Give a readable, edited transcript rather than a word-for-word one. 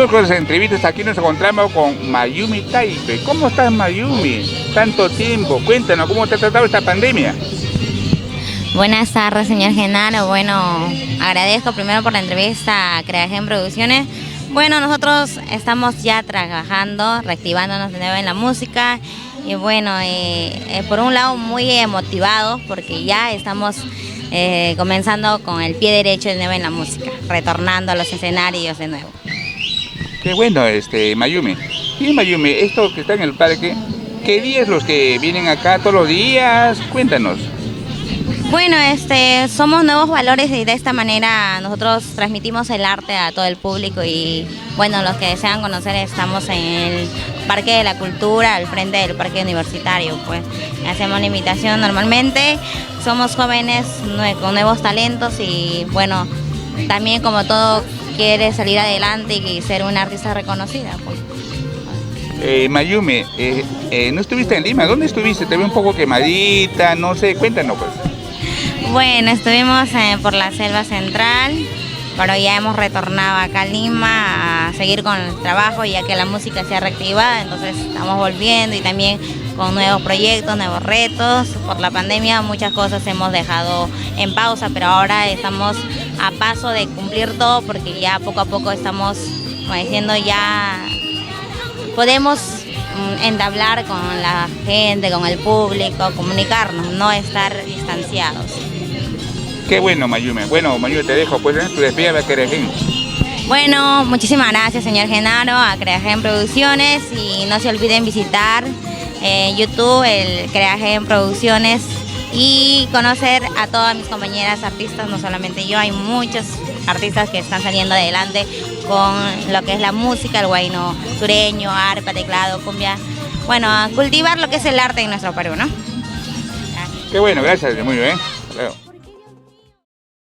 continuamos con las entrevistas. Aquí nos encontramos con Mayumi Taipe. ¿Cómo estás, Mayumi? Tanto tiempo. Cuéntanos, ¿cómo te ha tratado esta pandemia? Buenas tardes, señor Genaro. Bueno, agradezco primero por la entrevista a Creagen Producciones. Bueno, nosotros estamos ya trabajando, reactivándonos de nuevo en la música y bueno, por un lado muy motivados porque ya estamos comenzando con el pie derecho de nuevo en la música, retornando a los escenarios de nuevo. Qué bueno, Mayumi. Y Mayumi, esto que está en el parque, ¿qué días los que vienen acá todos los días? Cuéntanos. Bueno, somos Nuevos Valores y de esta manera nosotros transmitimos el arte a todo el público y bueno, los que desean conocer estamos en el Parque de la Cultura, al frente del Parque Universitario, pues hacemos la invitación normalmente, somos jóvenes con nuevos talentos y bueno, también como todo quiere salir adelante y ser una artista reconocida, pues. Mayumi, ¿no estuviste en Lima? ¿Dónde estuviste? Te veo un poco quemadita, no sé, cuéntanos pues. Bueno, estuvimos por la selva central, pero ya hemos retornado acá a Lima a seguir con el trabajo ya que la música se ha reactivado, entonces estamos volviendo y también con nuevos proyectos, nuevos retos. Por la pandemia muchas cosas hemos dejado en pausa, pero ahora estamos a paso de cumplir todo porque ya poco a poco estamos, como diciendo, ya podemos entablar con la gente, con el público, comunicarnos, no estar distanciados. Qué bueno, Mayumi. Bueno, Mayumi, te dejo, pues, tu despedida de Creagen. Bueno, muchísimas gracias, señor Genaro, a Creagen Producciones y no se olviden visitar YouTube, el Creagen Producciones y conocer a todas mis compañeras artistas, no solamente yo, hay muchos artistas que están saliendo adelante con lo que es la música, el huayno sureño, arpa, teclado, cumbia. Bueno, a cultivar lo que es el arte en nuestro Perú, ¿no? Qué bueno, gracias, muy bien.